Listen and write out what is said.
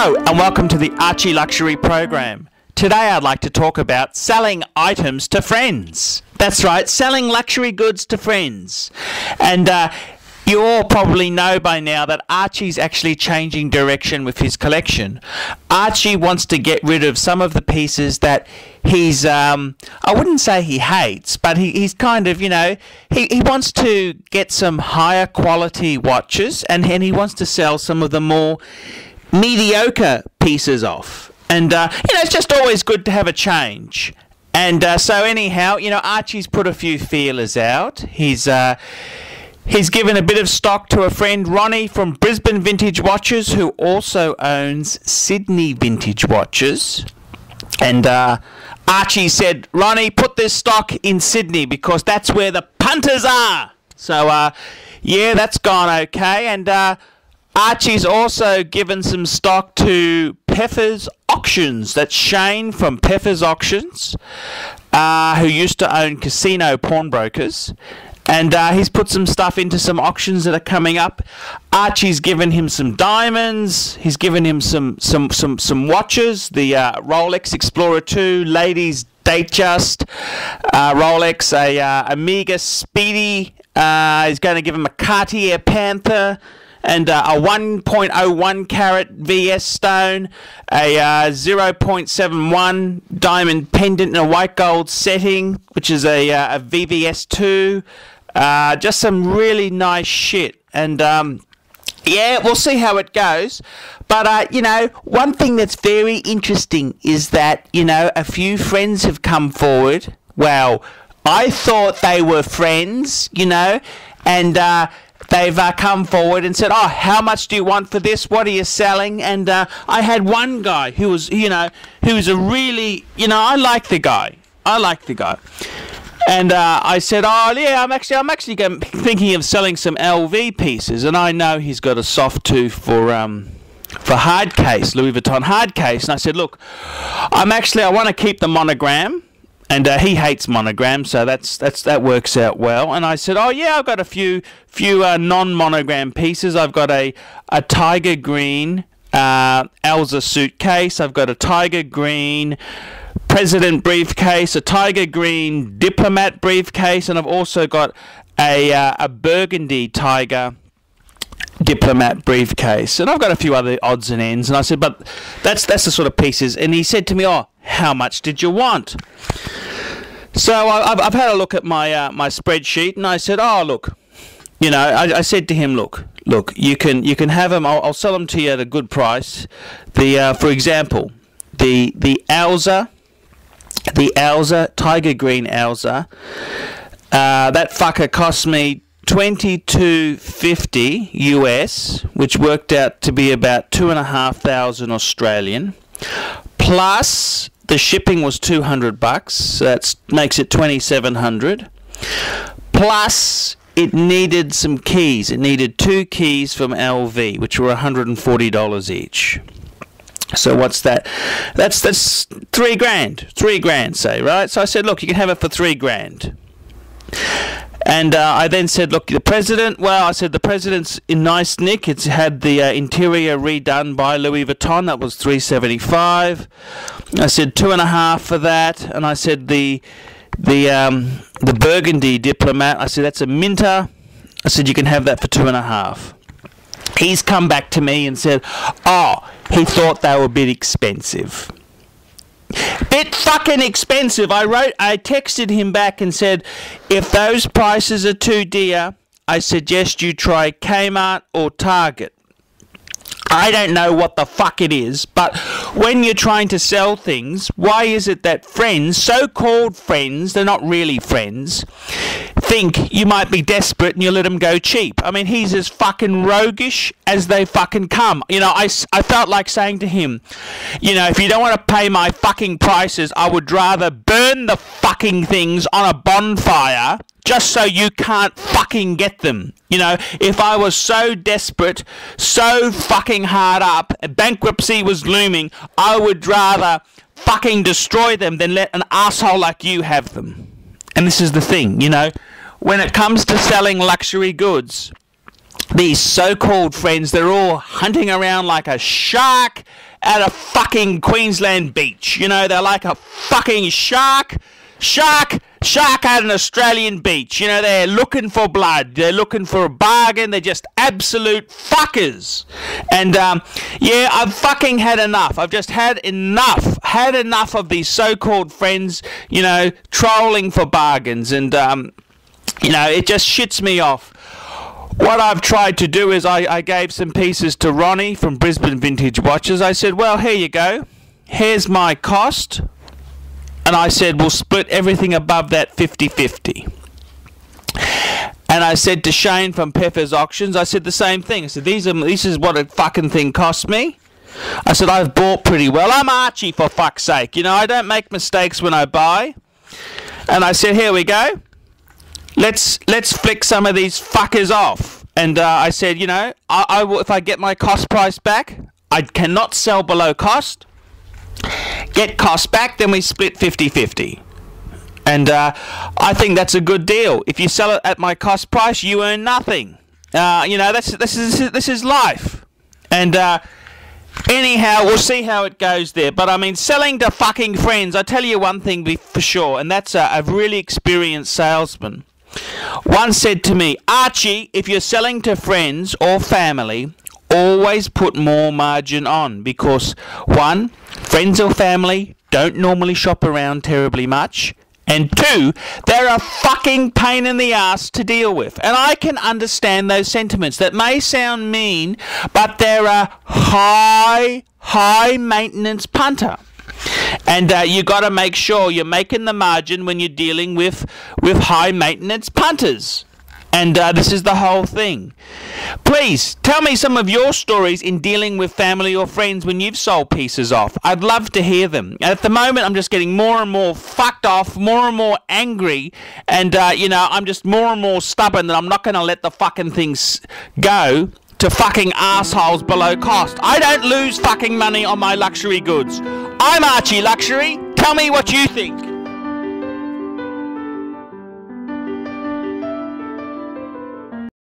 Hello and welcome to the Archie Luxury Program. Today I'd like to talk about selling items to friends. That's right, selling luxury goods to friends. And you all probably know by now that Archie's actually changing direction with his collection. Archie wants to get rid of some of the pieces that he's, I wouldn't say he hates, but he's kind of, you know, he wants to get some higher quality watches and he wants to sell some of the more mediocre pieces off. And, you know, it's just always good to have a change. And so anyhow, you know, Archie's put a few feelers out. He's given a bit of stock to a friend, Ronnie from Brisbane Vintage Watches, who also owns Sydney Vintage Watches. And Archie said, Ronnie, put this stock in Sydney because that's where the punters are. So, yeah, that's gone okay. And Archie's also given some stock to Peffer's Auctions. That's Shane from Peffer's Auctions, who used to own Casino Pawnbrokers. And he's put some stuff into some auctions that are coming up. Archie's given him some diamonds. He's given him some watches. The Rolex Explorer 2, ladies Datejust, Rolex, a Omega Speedy. He's going to give him a Cartier Panther and a 1.01 carat VS stone, a 0.71 diamond pendant in a white gold setting, which is a VVS 2. Just some really nice shit. And yeah, we'll see how it goes. But, you know, one thing that's very interesting is that, you know, a few friends have come forward. Well, I thought they were friends, you know, and they've come forward and said, oh, how much do you want for this? What are you selling? And I had one guy who was, you know, who was a really, you know, I like the guy. And I said, oh, yeah, I'm actually thinking of selling some LV pieces. And I know he's got a soft tooth for hard case, Louis Vuitton hard case. And I said, look, I want to keep the monogram. And he hates monograms, so that works out well. And I said, oh yeah, I've got a few non-monogram pieces. I've got a tiger green Elsa suitcase. I've got a tiger green President briefcase, a tiger green Diplomat briefcase, and I've also got a burgundy tiger Diplomat briefcase. And I've got a few other odds and ends. And I said, but that's the sort of pieces. And he said to me, oh, how much did you want? So I've had a look at my my spreadsheet, and I said, oh, look, you know, I said to him, look, you can have them. I'll sell them to you at a good price. For example, the Elsa tiger green Elsa, that fucker cost me $22.50 US, which worked out to be about 2,500 Australian, plus the shipping was $200, so that makes it 2,700. Plus, it needed some keys. It needed 2 keys from LV, which were $140 each. So what's that? That's $3,000. $3,000, say, right? So I said, look, you can have it for $3,000. And I then said, look, the President, well, I said, the President's in nice nick. It's had the interior redone by Louis Vuitton. That was $375. I said, 2.5 for that. And I said, the burgundy Diplomat, I said, that's a Minter. I said, you can have that for 2.5. He's come back to me and said, oh, he thought they were a bit expensive. Bit fucking expensive. I texted him back and said, if those prices are too dear, I suggest you try Kmart or Target. I don't know what the fuck it is, but when you're trying to sell things, why is it that friends, so-called friends, they're not really friends, think you might be desperate and you let them go cheap? I mean, he's as fucking roguish as they fucking come. You know, I felt like saying to him, you know, if you don't want to pay my fucking prices, I would rather burn the fucking things on a bonfire just so you can't fucking get them. You know, if I was so desperate, so fucking hard up, bankruptcy was looming, I would rather fucking destroy them than let an asshole like you have them. And this is the thing, you know, when it comes to selling luxury goods, these so-called friends, they're all hunting around like a shark at a fucking Queensland beach. You know, they're like a fucking shark at an Australian beach. You know, they're looking for blood. They're looking for a bargain. They're just absolute fuckers. And, yeah, I've fucking had enough. I've just had enough. Had enough of these so-called friends, you know, trolling for bargains. And, you know, it just shits me off. What I've tried to do is I gave some pieces to Ronnie from Brisbane Vintage Watches. I said, well, here you go. Here's my cost. And I said, we'll split everything above that 50-50. And I said to Shane from Pepper's Auctions, I said the same thing. I said, this is what a fucking thing cost me. I said, I've bought pretty well. I'm Archie, for fuck's sake. You know, I don't make mistakes when I buy. And I said, here we go. Let's flick some of these fuckers off. And I said, you know, I will, if I get my cost price back, I cannot sell below cost. Get cost back, then we split 50-50. And I think that's a good deal. If you sell it at my cost price, you earn nothing. You know, this is life. And anyhow, we'll see how it goes there. But I mean, selling to fucking friends, I tell you one thing for sure, and that's a really experienced salesman. One said to me, Archie, if you're selling to friends or family, always put more margin on, because one, friends or family don't normally shop around terribly much, and two, they're a fucking pain in the ass to deal with. And I can understand those sentiments. That may sound mean, but they're a high maintenance punter. And you got to make sure you're making the margin when you're dealing with high maintenance punters. And this is the whole thing. Please, tell me some of your stories in dealing with family or friends when you've sold pieces off. I'd love to hear them. At the moment, I'm just getting more and more fucked off, more and more angry, and, you know, I'm just more and more stubborn that I'm not going to let the fucking things go to fucking assholes below cost. I don't lose fucking money on my luxury goods. I'm Archie Luxury. Tell me what you think.